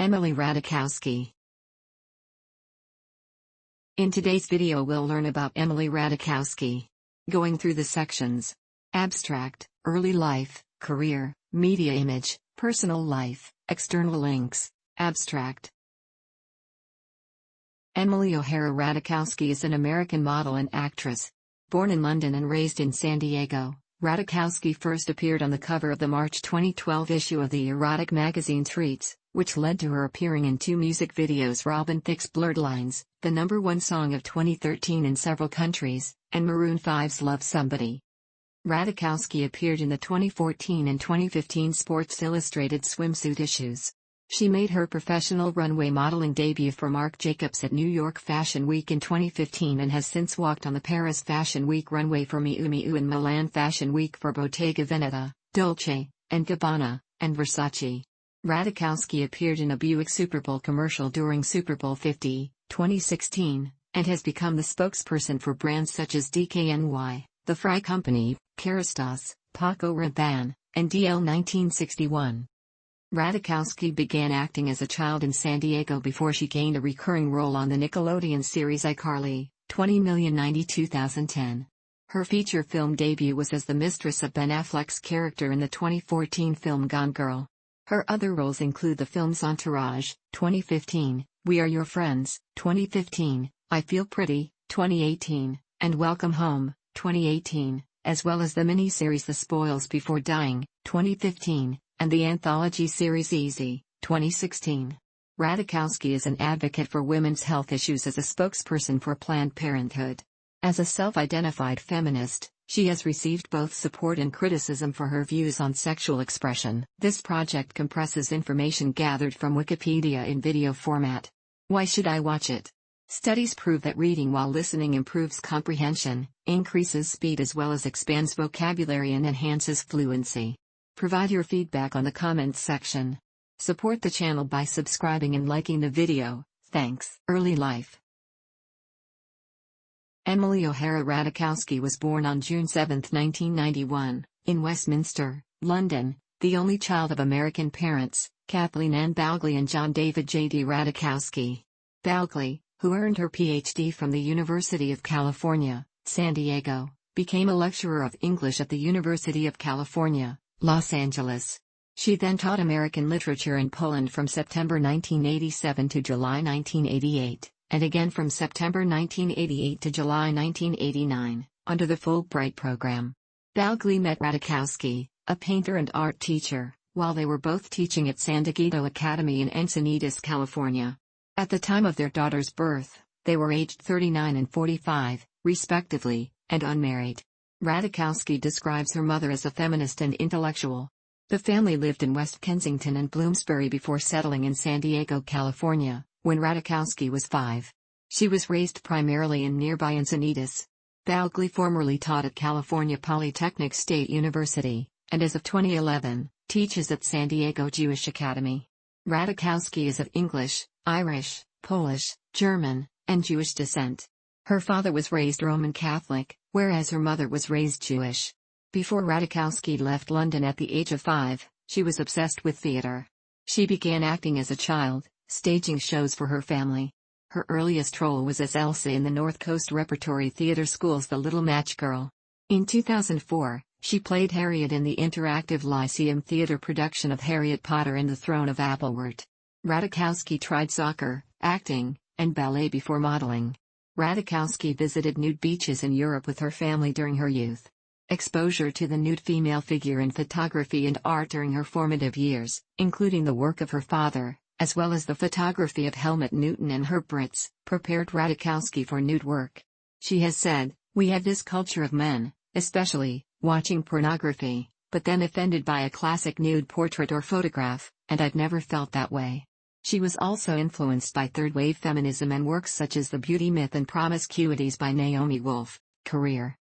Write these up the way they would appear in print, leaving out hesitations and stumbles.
Emily Ratajkowski. In today's video we'll learn about Emily Ratajkowski. Going through the sections. Abstract, early life, career, media image, personal life, external links. Abstract. Emily O'Hara Ratajkowski is an American model and actress. Born in London and raised in San Diego, Ratajkowski first appeared on the cover of the March 2012 issue of the erotic magazine Treats, which led to her appearing in two music videos: Robin Thicke's Blurred Lines, the #1 song of 2013 in several countries, and Maroon 5's Love Somebody. Ratajkowski appeared in the 2014 and 2015 Sports Illustrated swimsuit issues. She made her professional runway modeling debut for Marc Jacobs at New York Fashion Week in 2015 and has since walked on the Paris Fashion Week runway for Miu Miu and Milan Fashion Week for Bottega Veneta, Dolce & Gabbana, and Versace. Ratajkowski appeared in a Buick Super Bowl commercial during Super Bowl 50, 2016, and has become the spokesperson for brands such as DKNY, The Fry Company, Kerastase, Paco Rabanne, and DL 1961. Ratajkowski began acting as a child in San Diego before she gained a recurring role on the Nickelodeon series iCarly, 20,090 2010. Her feature film debut was as the mistress of Ben Affleck's character in the 2014 film Gone Girl. Her other roles include the films Entourage, 2015, We Are Your Friends, 2015, I Feel Pretty, 2018, and Welcome Home, 2018, as well as the miniseries The Spoils Before Dying, 2015, and the anthology series Easy, 2016. Ratajkowski is an advocate for women's health issues as a spokesperson for Planned Parenthood. As a self-identified feminist, she has received both support and criticism for her views on sexual expression. This project compresses information gathered from Wikipedia in video format. Why should I watch it? Studies prove that reading while listening improves comprehension, increases speed as well as expands vocabulary and enhances fluency. Provide your feedback on the comments section. Support the channel by subscribing and liking the video, thanks. Early life. Emily O'Hara Ratajkowski was born on June 7, 1991, in Westminster, London, the only child of American parents, Kathleen Ann Bowgley and John David J.D. Ratajkowski. Bowgley, who earned her Ph.D. from the University of California, San Diego, became a lecturer of English at the University of California, Los Angeles. She then taught American literature in Poland from September 1987 to July 1988, and again from September 1988 to July 1989, under the Fulbright program. Bowgley met Ratajkowski, a painter and art teacher, while they were both teaching at San Diego Academy in Encinitas, California. At the time of their daughter's birth, they were aged 39 and 45, respectively, and unmarried. Ratajkowski describes her mother as a feminist and intellectual. The family lived in West Kensington and Bloomsbury before settling in San Diego, California, when Ratajkowski was 5. She was raised primarily in nearby Encinitas. Bowgley formerly taught at California Polytechnic State University, and as of 2011, teaches at San Diego Jewish Academy. Ratajkowski is of English, Irish, Polish, German, and Jewish descent. Her father was raised Roman Catholic, whereas her mother was raised Jewish. Before Ratajkowski left London at the age of 5, she was obsessed with theater. She began acting as a child, staging shows for her family. Her earliest role was as Elsa in the North Coast Repertory Theatre School's The Little Match Girl. In 2004, she played Harriet in the interactive Lyceum Theatre production of Harriet Potter and the Throne of Applewort. Ratajkowski tried soccer, acting, and ballet before modeling. Ratajkowski visited nude beaches in Europe with her family during her youth. Exposure to the nude female figure in photography and art during her formative years, including the work of her father, as well as the photography of Helmut Newton and Herb Ritts, prepared Ratajkowski for nude work. She has said, "We have this culture of men, especially, watching pornography, but then offended by a classic nude portrait or photograph, and I've never felt that way." She was also influenced by third-wave feminism and works such as The Beauty Myth and Promiscuities by Naomi Wolf. Career.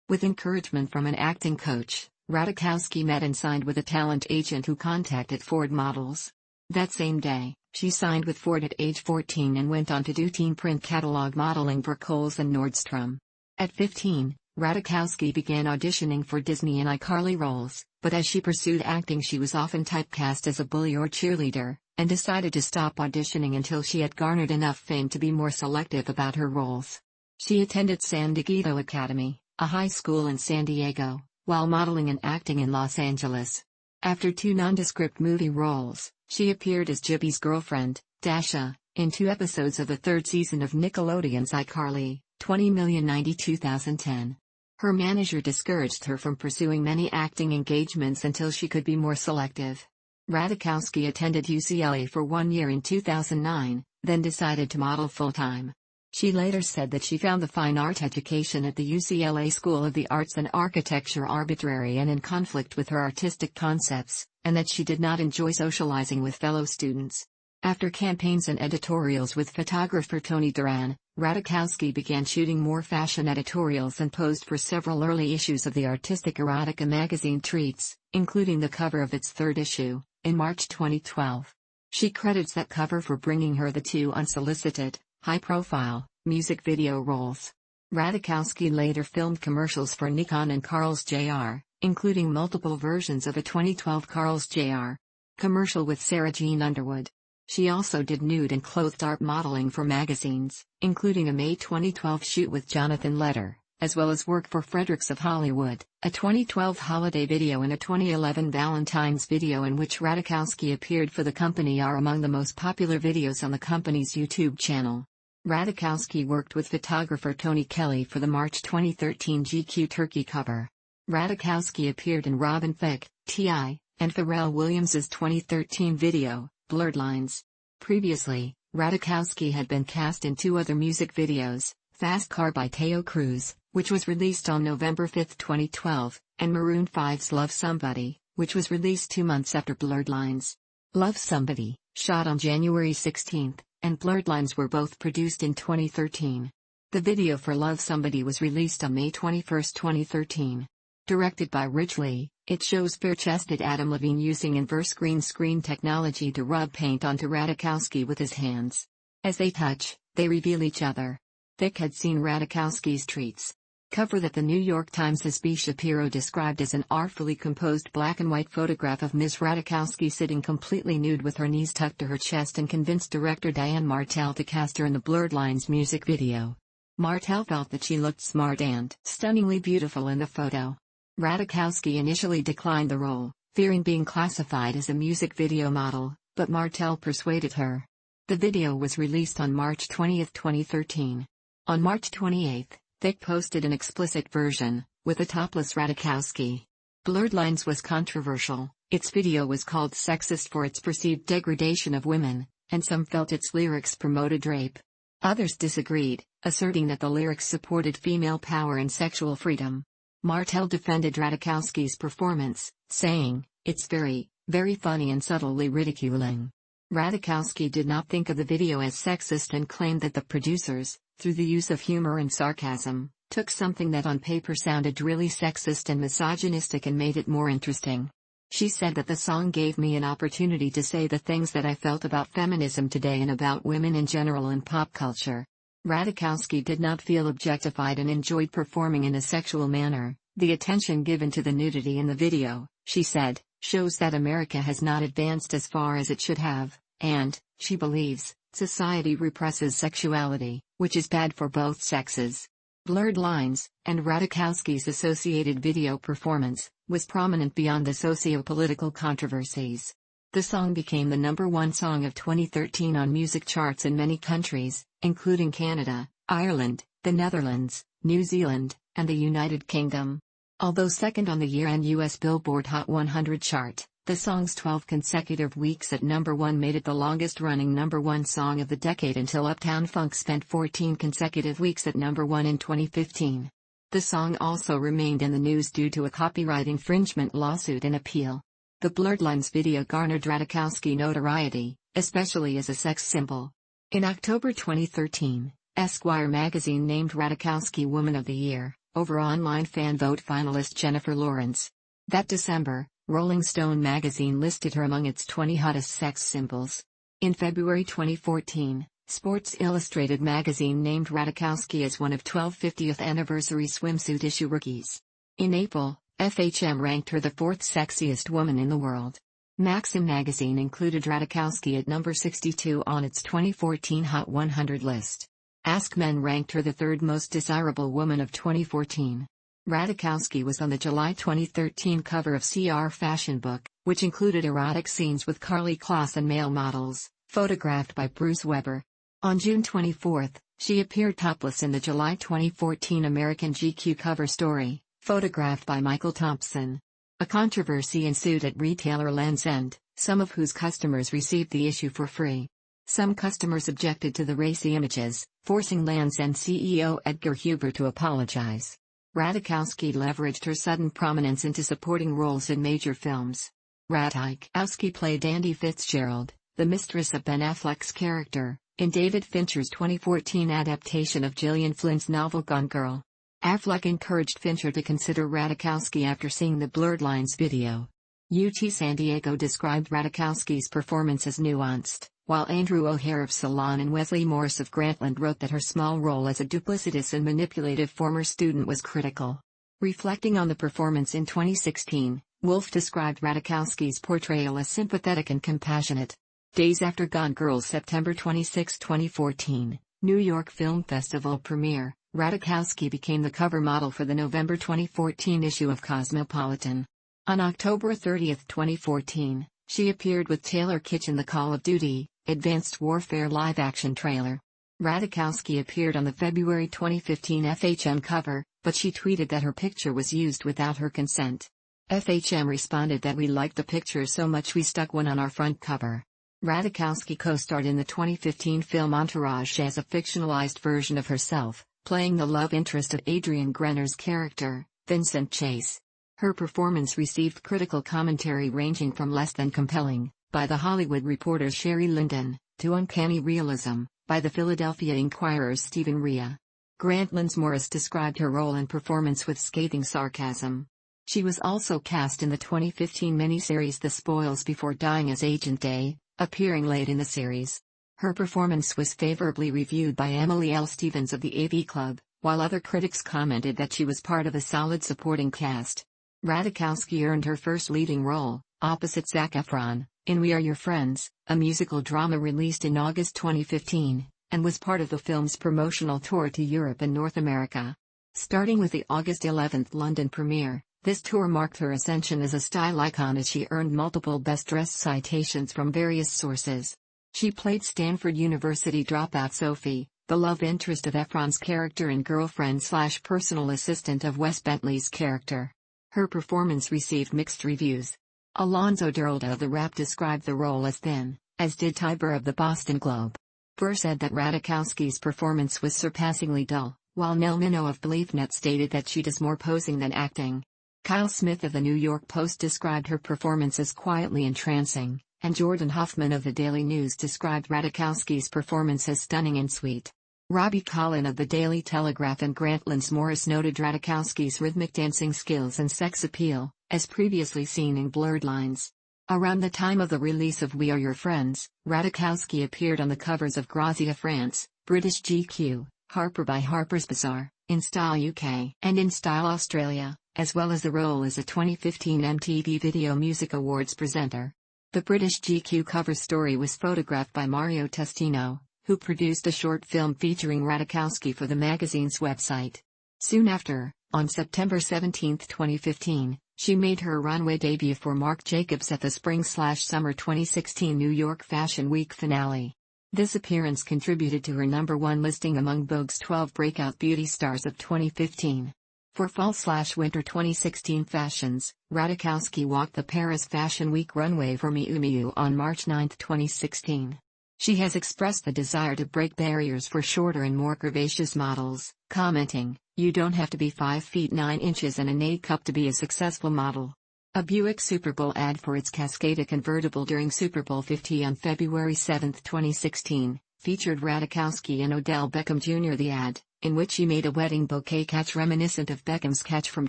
With encouragement from an acting coach, Ratajkowski met and signed with a talent agent who contacted Ford models. That same day, she signed with Ford at age 14 and went on to do teen print catalog modeling for Kohl's and Nordstrom. At 15, Ratajkowski began auditioning for Disney and iCarly roles, but as she pursued acting she was often typecast as a bully or cheerleader, and decided to stop auditioning until she had garnered enough fame to be more selective about her roles. She attended San Diego Academy, a high school in San Diego, while modeling and acting in Los Angeles. After 2 nondescript movie roles, she appeared as Gibby's girlfriend, Dasha, in 2 episodes of the 3rd season of Nickelodeon's iCarly, 20,092,010. Her manager discouraged her from pursuing many acting engagements until she could be more selective. Ratajkowski attended UCLA for 1 year in 2009, then decided to model full-time. She later said that she found the fine art education at the UCLA School of the Arts and Architecture arbitrary and in conflict with her artistic concepts, and that she did not enjoy socializing with fellow students. After campaigns and editorials with photographer Tony Duran, Ratajkowski began shooting more fashion editorials and posed for several early issues of the artistic erotica magazine Treats, including the cover of its 3rd issue, in March 2012. She credits that cover for bringing her the 2 unsolicited, high-profile, music video roles. Ratajkowski later filmed commercials for Nikon and Carl's Jr., including multiple versions of a 2012 Carl's Jr. commercial with Sarah Jean Underwood. She also did nude and clothed art modeling for magazines, including a May 2012 shoot with Jonathan Leder, as well as work for Fredericks of Hollywood, a 2012 holiday video and a 2011 Valentine's video in which Ratajkowski appeared for the company are among the most popular videos on the company's YouTube channel. Ratajkowski worked with photographer Tony Kelly for the March 2013 GQ Turkey cover. Ratajkowski appeared in Robin Thicke, T.I., and Pharrell Williams' 2013 video, Blurred Lines. Previously, Ratajkowski had been cast in 2 other music videos, Fast Car by Teo Cruz, which was released on November 5, 2012, and Maroon 5's Love Somebody, which was released 2 months after Blurred Lines. Love Somebody, shot on January 16, and Blurred Lines were both produced in 2013. The video for Love Somebody was released on May 21, 2013. Directed by Rich Lee, it shows bare-chested Adam Levine using inverse green screen technology to rub paint onto Ratajkowski with his hands. As they touch, they reveal each other. Thicke had seen Ratajkowski's Treats cover that the New York Times' B. Shapiro described as an artfully composed black-and-white photograph of Ms. Ratajkowski sitting completely nude with her knees tucked to her chest, and convinced director Diane Martel to cast her in the Blurred Lines music video. Martel felt that she looked smart and stunningly beautiful in the photo. Ratajkowski initially declined the role, fearing being classified as a music video model, but Martel persuaded her. The video was released on March 20, 2013. On March 28, Thicke posted an explicit version, with a topless Ratajkowski. Blurred Lines was controversial. Its video was called sexist for its perceived degradation of women, and some felt its lyrics promoted rape. Others disagreed, asserting that the lyrics supported female power and sexual freedom. Martel defended Ratajkowski's performance, saying, "It's very, very funny and subtly ridiculing." Ratajkowski did not think of the video as sexist and claimed that the producers, through the use of humor and sarcasm, took something that on paper sounded really sexist and misogynistic and made it more interesting. She said that the song gave me an opportunity to say the things that I felt about feminism today and about women in general in pop culture. Ratajkowski did not feel objectified and enjoyed performing in a sexual manner. The attention given to the nudity in the video, she said, shows that America has not advanced as far as it should have, and, she believes, society represses sexuality, which is bad for both sexes. Blurred Lines, and Ratajkowski's associated video performance, was prominent beyond the socio-political controversies. The song became the #1 song of 2013 on music charts in many countries, including Canada, Ireland, the Netherlands, New Zealand, and the United Kingdom. Although second on the year-end US Billboard Hot 100 chart, the song's 12 consecutive weeks at #1 made it the longest-running #1 song of the decade until Uptown Funk spent 14 consecutive weeks at #1 in 2015. The song also remained in the news due to a copyright infringement lawsuit and appeal. The Blurred Lines video garnered Ratajkowski notoriety, especially as a sex symbol. In October 2013, Esquire magazine named Ratajkowski Woman of the Year, over online fan vote finalist Jennifer Lawrence. That December, Rolling Stone magazine listed her among its 20 hottest sex symbols. In February 2014, Sports Illustrated magazine named Ratajkowski as one of 12 50th anniversary swimsuit issue rookies. In April, FHM ranked her the fourth sexiest woman in the world. Maxim magazine included Ratajkowski at number 62 on its 2014 Hot 100 list. Ask Men ranked her the third most desirable woman of 2014. Ratajkowski was on the July 2013 cover of CR Fashion Book, which included erotic scenes with Karlie Kloss and male models, photographed by Bruce Weber. On June 24, she appeared topless in the July 2014 American GQ cover story, photographed by Michael Thompson. A controversy ensued at retailer Lands' End, some of whose customers received the issue for free. Some customers objected to the racy images, forcing Lands' End CEO Edgar Hoover to apologize. Ratajkowski leveraged her sudden prominence into supporting roles in major films. Ratajkowski played Andy Fitzgerald, the mistress of Ben Affleck's character, in David Fincher's 2014 adaptation of Gillian Flynn's novel Gone Girl. Affleck encouraged Fincher to consider Ratajkowski after seeing the Blurred Lines video. UT San Diego described Ratajkowski's performance as nuanced, while Andrew O'Hare of Salon and Wesley Morris of Grantland wrote that her small role as a duplicitous and manipulative former student was critical. Reflecting on the performance in 2016, Wolf described Ratajkowski's portrayal as sympathetic and compassionate. Days after Gone Girl's September 26, 2014, New York Film Festival premiere, Ratajkowski became the cover model for the November 2014 issue of Cosmopolitan. On October 30, 2014, she appeared with Taylor Kitsch in the Call of Duty: Advanced Warfare live-action trailer. Ratajkowski appeared on the February 2015 FHM cover, but she tweeted that her picture was used without her consent. FHM responded that "We liked the picture so much we stuck one on our front cover." Ratajkowski co-starred in the 2015 film Entourage as a fictionalized version of herself, playing the love interest of Adrian Grenner's character, Vincent Chase. Her performance received critical commentary ranging from less than compelling, by The Hollywood Reporter's Sherry Linden, to uncanny realism, by The Philadelphia Inquirer's Stephen Rea. Grantland's Morris described her role and performance with scathing sarcasm. She was also cast in the 2015 miniseries The Spoils Before Dying as Agent Day, appearing late in the series. Her performance was favorably reviewed by Emily L. Stevens of the AV Club, while other critics commented that she was part of a solid supporting cast. Ratajkowski earned her first leading role, opposite Zac Efron, in We Are Your Friends, a musical drama released in August 2015, and was part of the film's promotional tour to Europe and North America. Starting with the August 11 London premiere, this tour marked her ascension as a style icon as she earned multiple Best Dressed citations from various sources. She played Stanford University dropout Sophie, the love interest of Efron's character and girlfriend/personal assistant of Wes Bentley's character. Her performance received mixed reviews. Alonzo Duralda of The Wrap described the role as thin, as did Ty Burr of the Boston Globe. Burr said that Ratajkowski's performance was surpassingly dull, while Nell Minow of BeliefNet stated that she does more posing than acting. Kyle Smith of the New York Post described her performance as quietly entrancing, and Jordan Hoffman of the Daily News described Ratajkowski's performance as stunning and sweet. Robbie Collin of the Daily Telegraph and Grantland's Morris noted Ratajkowski's rhythmic dancing skills and sex appeal, as previously seen in Blurred Lines. Around the time of the release of We Are Your Friends, Ratajkowski appeared on the covers of Grazia France, British GQ, Harper by Harper's Bazaar, In Style UK, and In Style Australia, as well as the role as a 2015 MTV Video Music Awards presenter. The British GQ cover story was photographed by Mario Testino, who produced a short film featuring Ratajkowski for the magazine's website. Soon after, on September 17, 2015, she made her runway debut for Marc Jacobs at the Spring/Summer 2016 New York Fashion Week finale. This appearance contributed to her #1 listing among Vogue's 12 breakout beauty stars of 2015. For Fall/Winter 2016 fashions, Ratajkowski walked the Paris Fashion Week runway for Miu Miu on March 9, 2016. She has expressed the desire to break barriers for shorter and more curvaceous models, commenting, "You don't have to be 5 feet 9 inches and an A cup to be a successful model." A Buick Super Bowl ad for its Cascada convertible during Super Bowl 50 on February 7, 2016, featured Ratajkowski and Odell Beckham Jr. The ad, in which she made a wedding bouquet catch reminiscent of Beckham's catch from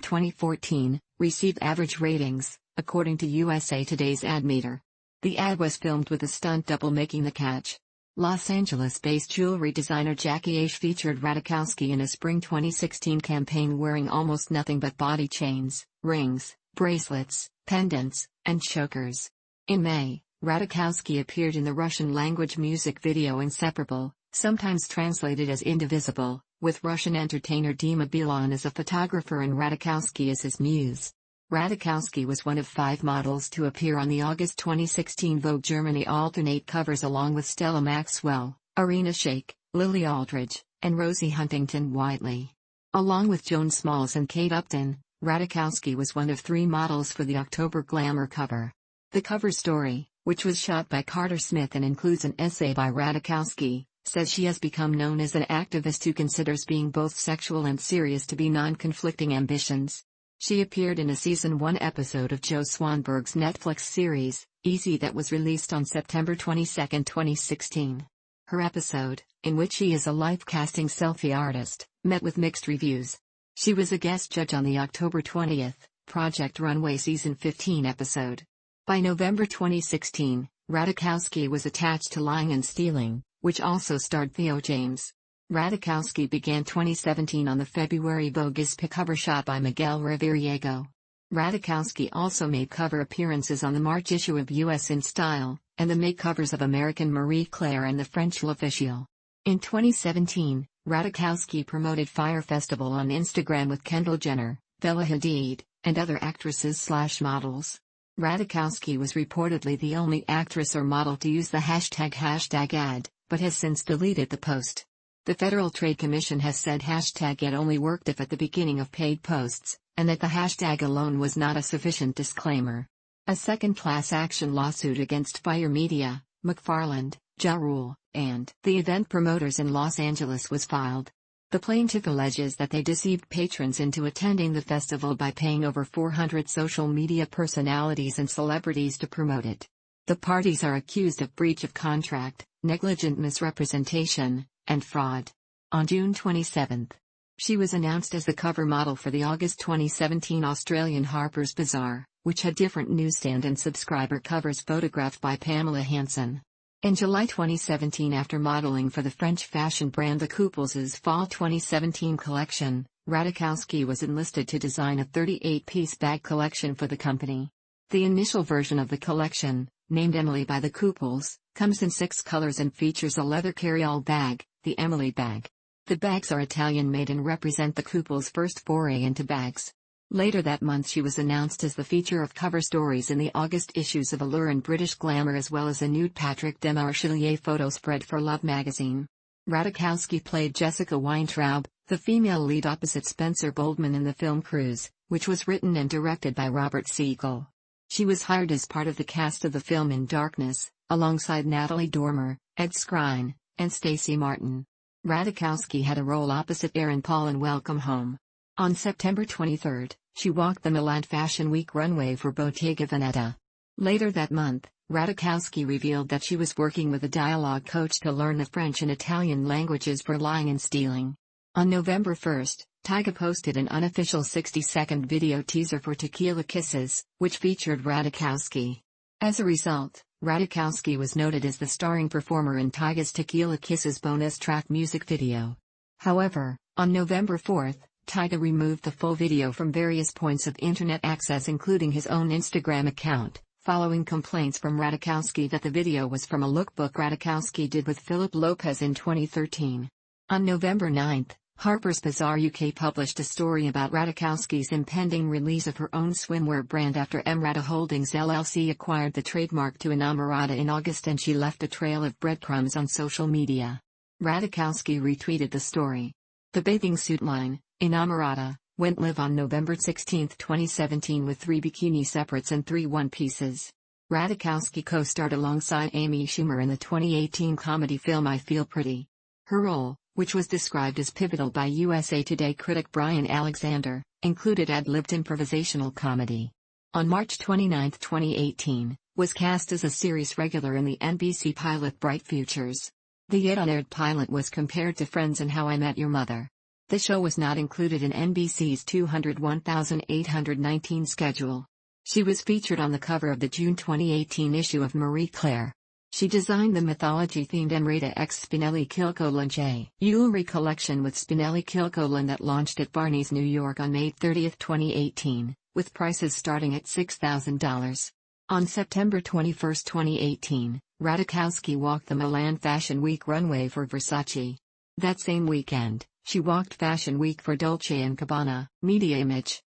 2014, received average ratings, according to USA Today's Ad Meter. The ad was filmed with a stunt double making the catch. Los Angeles-based jewelry designer Jackie Aish featured Ratajkowski in a spring 2016 campaign wearing almost nothing but body chains, rings, bracelets, pendants, and chokers. In May, Ratajkowski appeared in the Russian-language music video Inseparable, sometimes translated as Indivisible, with Russian entertainer Dima Bilan as a photographer and Ratajkowski as his muse. Ratajkowski was one of 5 models to appear on the August 2016 Vogue Germany alternate covers along with Stella Maxwell, Irina Shayk, Lily Aldridge, and Rosie Huntington-Whiteley. Along with Joan Smalls and Kate Upton, Ratajkowski was one of 3 models for the October Glamour cover. The cover story, which was shot by Carter Smith and includes an essay by Ratajkowski, says she has become known as an activist who considers being both sexual and serious to be non-conflicting ambitions. She appeared in a Season 1 episode of Joe Swanberg's Netflix series, Easy, that was released on September 22, 2016. Her episode, in which she is a life-casting selfie artist, met with mixed reviews. She was a guest judge on the October 20 Project Runway Season 15 episode. By November 2016, Ratajkowski was attached to Lying and Stealing, which also starred Theo James. Ratajkowski began 2017 on the February Vogue ISPA cover shot by Miguel Reviriego. Ratajkowski also made cover appearances on the March issue of US in Style, and the May covers of American Marie Claire and the French L'Officiel. In 2017, Ratajkowski promoted Fyre Festival on Instagram with Kendall Jenner, Bella Hadid, and other actresses/models. Ratajkowski was reportedly the only actress or model to use the #ad, but has since deleted the post. The Federal Trade Commission has said #ad only worked if at the beginning of paid posts, and that the hashtag alone was not a sufficient disclaimer. A second class action lawsuit against Fire Media, McFarland, Ja Rule, and the event promoters in Los Angeles was filed. The plaintiff alleges that they deceived patrons into attending the festival by paying over 400 social media personalities and celebrities to promote it. The parties are accused of breach of contract, negligent misrepresentation, and fraud. On June 27, she was announced as the cover model for the August 2017 Australian Harper's Bazaar, which had different newsstand and subscriber covers photographed by Pamela Hansen. In July 2017, after modeling for the French fashion brand The Couples' Fall 2017 collection, Ratajkowski was enlisted to design a 38-piece bag collection for the company. The initial version of the collection, named Emily by The Couples, comes in 6 colors and features a leather carry-all bag, the Emily bag. The bags are Italian-made and represent the couple's first foray into bags. Later that month she was announced as the feature of cover stories in the August issues of Allure and British Glamour, as well as a nude Patrick Demarchelier photo spread for Love magazine. Ratajkowski played Jessica Weintraub, the female lead opposite Spencer Boldman in the film Cruise, which was written and directed by Robert Siegel. She was hired as part of the cast of the film In Darkness, alongside Natalie Dormer, Ed Skrein, and Stacey Martin. Ratajkowski had a role opposite Aaron Paul in Welcome Home. On September 23, she walked the Milan Fashion Week runway for Bottega Veneta. Later that month, Ratajkowski revealed that she was working with a dialogue coach to learn the French and Italian languages for Lying and Stealing. On November 1, Tyga posted an unofficial 60-second video teaser for Tequila Kisses, which featured Ratajkowski. As a result, Ratajkowski was noted as the starring performer in Tyga's Tequila Kisses bonus track music video. However, on November 4, Tyga removed the full video from various points of internet access, including his own Instagram account, following complaints from Ratajkowski that the video was from a lookbook Ratajkowski did with Philip Lopez in 2013. On November 9, Harper's Bazaar UK published a story about Ratajkowski's impending release of her own swimwear brand after Emrata Holdings LLC acquired the trademark to Inamorata in August, and she left a trail of breadcrumbs on social media. Ratajkowski retweeted the story. The bathing suit line, Inamorata, went live on November 16, 2017 with 3 bikini separates and 3 one-pieces. Ratajkowski co-starred alongside Amy Schumer in the 2018 comedy film I Feel Pretty. Her role, which was described as pivotal by USA Today critic Brian Alexander, included ad-libbed improvisational comedy. On March 29, 2018, was cast as a series regular in the NBC pilot Bright Futures. The yet-unaired pilot was compared to Friends and How I Met Your Mother. The show was not included in NBC's 201,819 schedule. She was featured on the cover of the June 2018 issue of Marie Claire. She designed the mythology-themed Emerita x Spinelli Kilcolin jewelry collection with Spinelli Kilcolin that launched at Barney's New York on May 30, 2018, with prices starting at $6,000. On September 21, 2018, Ratajkowski walked the Milan Fashion Week runway for Versace. That same weekend, she walked Fashion Week for Dolce & Gabbana. Media image.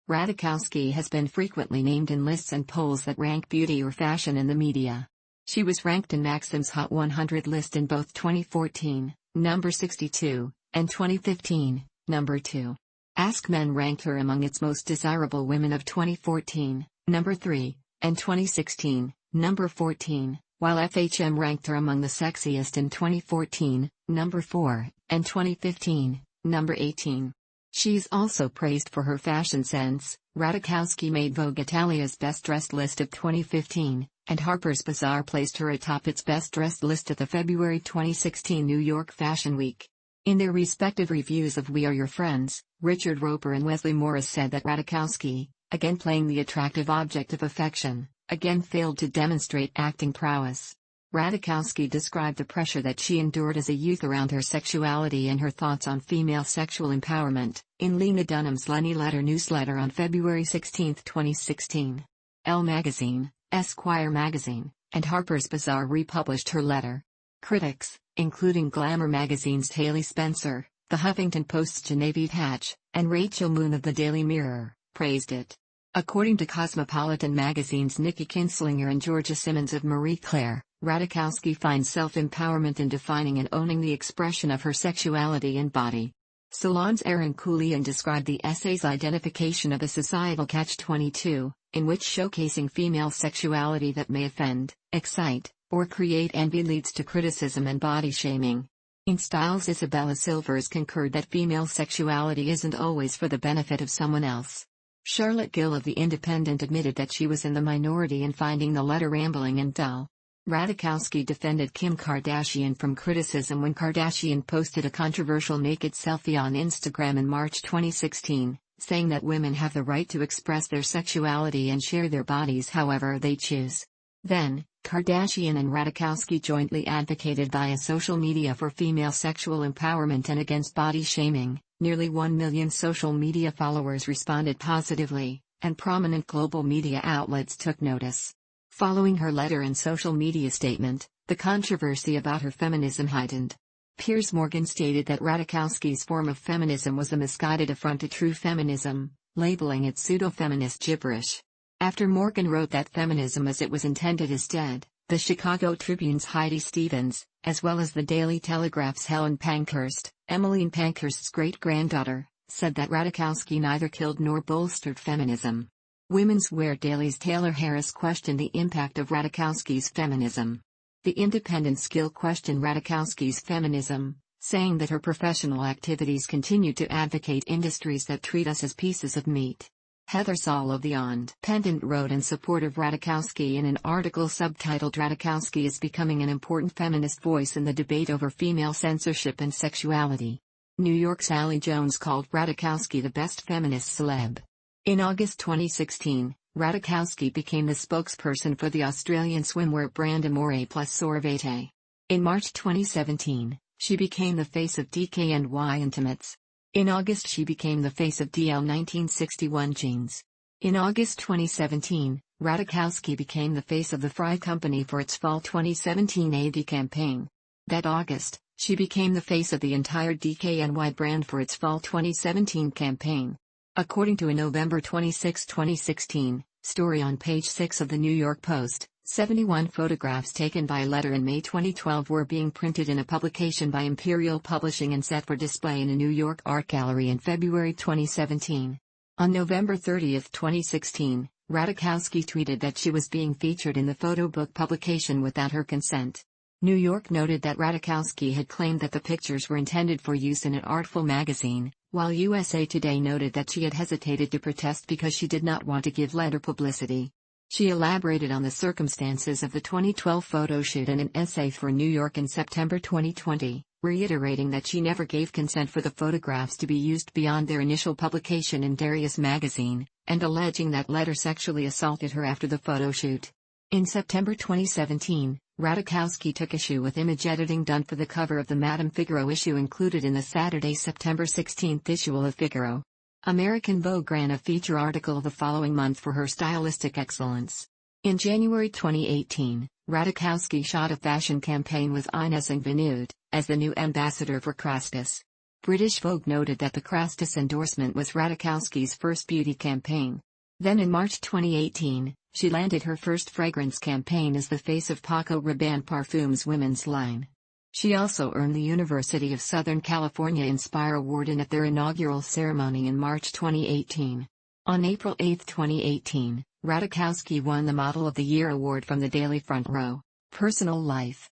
Ratajkowski has been frequently named in lists and polls that rank beauty or fashion in the media. She was ranked in Maxim's Hot 100 list in both 2014, number 62, and 2015, number 2. Ask Men ranked her among its most desirable women of 2014, number 3, and 2016, number 14, while FHM ranked her among the sexiest in 2014, number 4, and 2015, number 18. She's also praised for her fashion sense. Ratajkowski made Vogue Italia's Best Dressed list of 2015, and Harper's Bazaar placed her atop its Best Dressed list at the February 2016 New York Fashion Week. In their respective reviews of We Are Your Friends, Richard Roeper and Wesley Morris said that Ratajkowski, again playing the attractive object of affection, again failed to demonstrate acting prowess. Ratajkowski described the pressure that she endured as a youth around her sexuality and her thoughts on female sexual empowerment, in Lena Dunham's Lenny Letter newsletter on February 16, 2016. Elle Magazine, Esquire Magazine, and Harper's Bazaar republished her letter. Critics, including Glamour magazine's Haley Spencer, The Huffington Post's Genevieve Hatch, and Rachel Moon of the Daily Mirror, praised it. According to Cosmopolitan magazine's Nikki Kinslinger and Georgia Simmons of Marie Claire, Ratajkowski finds self-empowerment in defining and owning the expression of her sexuality and body. Salon's Aaron Koulian described the essay's identification of a societal catch-22, in which showcasing female sexuality that may offend, excite, or create envy leads to criticism and body shaming. In Styles, Isabella Silvers concurred that female sexuality isn't always for the benefit of someone else. Charlotte Gill of The Independent admitted that she was in the minority in finding the letter rambling and dull. Ratajkowski defended Kim Kardashian from criticism when Kardashian posted a controversial naked selfie on Instagram in March 2016, saying that women have the right to express their sexuality and share their bodies however they choose. Then, Kardashian and Ratajkowski jointly advocated via social media for female sexual empowerment and against body shaming. Nearly 1 million social media followers responded positively, and prominent global media outlets took notice. Following her letter and social media statement, the controversy about her feminism heightened. Piers Morgan stated that Ratajkowski's form of feminism was a misguided affront to true feminism, labeling it pseudo-feminist gibberish. After Morgan wrote that feminism as it was intended is dead, the Chicago Tribune's Heidi Stevens, as well as the Daily Telegraph's Helen Pankhurst, Emmeline Pankhurst's great-granddaughter, said that Ratajkowski neither killed nor bolstered feminism. Women's Wear Daily's Taylor Harris questioned the impact of Ratajkowski's feminism. The Independent Skill questioned Ratajkowski's feminism, saying that her professional activities continue to advocate industries that treat us as pieces of meat. Heather Saul of The Independent wrote in support of Ratajkowski in an article subtitled "Ratajkowski is becoming an important feminist voice in the debate over female censorship and sexuality." New York's Sally Jones called Ratajkowski the best feminist celeb. In August 2016, Ratajkowski became the spokesperson for the Australian swimwear brand Amore plus Sorvete. In March 2017, she became the face of DKNY Intimates. In August she became the face of DL 1961 jeans. In August 2017, Ratajkowski became the face of the Fry Company for its fall 2017 AD campaign. That August, she became the face of the entire DKNY brand for its fall 2017 campaign. According to a November 26, 2016, story on page 6 of the New York Post, 71 photographs taken by letter in May 2012 were being printed in a publication by Imperial Publishing and set for display in a New York art gallery in February 2017. On November 30, 2016, Ratajkowski tweeted that she was being featured in the photo book publication without her consent. New York noted that Ratajkowski had claimed that the pictures were intended for use in an artful magazine, while USA Today noted that she had hesitated to protest because she did not want to give letter publicity. She elaborated on the circumstances of the 2012 photo shoot in an essay for New York in September 2020, reiterating that she never gave consent for the photographs to be used beyond their initial publication in Darius magazine, and alleging that letter sexually assaulted her after the photo shoot. In September 2017, Ratajkowski took issue with image editing done for the cover of the Madame Figaro issue included in the Saturday, September 16 issue of Figaro. American Vogue ran a feature article the following month for her stylistic excellence. In January 2018, Ratajkowski shot a fashion campaign with Inez Invenude as the new ambassador for Crastus. British Vogue noted that the Crastus endorsement was Ratajkowski's first beauty campaign. Then in March 2018, she landed her first fragrance campaign as the face of Paco Rabanne Parfums women's line. She also earned the University of Southern California Inspire Award at their inaugural ceremony in March 2018. On April 8, 2018, Ratajkowski won the Model of the Year award from the Daily Front Row. Personal life.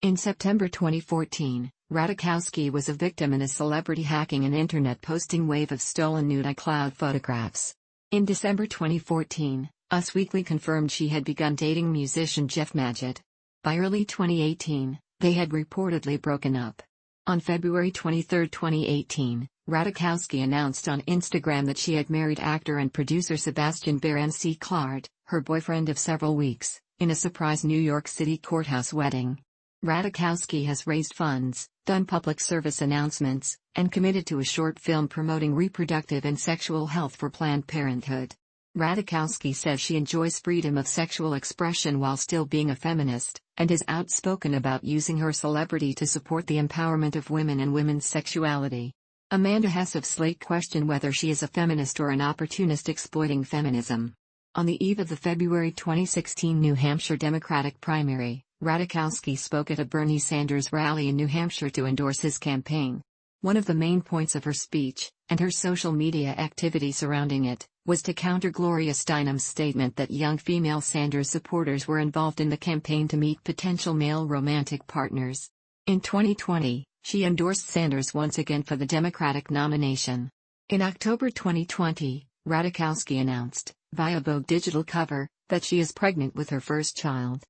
In September 2014, Ratajkowski was a victim in a celebrity hacking and internet posting wave of stolen nude iCloud photographs. In December 2014, Us Weekly confirmed she had begun dating musician Jeff Majid. By early 2018, they had reportedly broken up. On February 23, 2018, Ratajkowski announced on Instagram that she had married actor and producer Sebastian Baranci-Clared, her boyfriend of several weeks, in a surprise New York City courthouse wedding. Ratajkowski has raised funds, done public service announcements, and committed to a short film promoting reproductive and sexual health for Planned Parenthood. Ratajkowski says she enjoys freedom of sexual expression while still being a feminist, and is outspoken about using her celebrity to support the empowerment of women and women's sexuality. Amanda Hess of Slate questioned whether she is a feminist or an opportunist exploiting feminism. On the eve of the February 2016 New Hampshire Democratic primary, Ratajkowski spoke at a Bernie Sanders rally in New Hampshire to endorse his campaign. One of the main points of her speech, and her social media activity surrounding it, was to counter Gloria Steinem's statement that young female Sanders supporters were involved in the campaign to meet potential male romantic partners. In 2020, she endorsed Sanders once again for the Democratic nomination. In October 2020, Ratajkowski announced, via Vogue digital cover, that she is pregnant with her first child.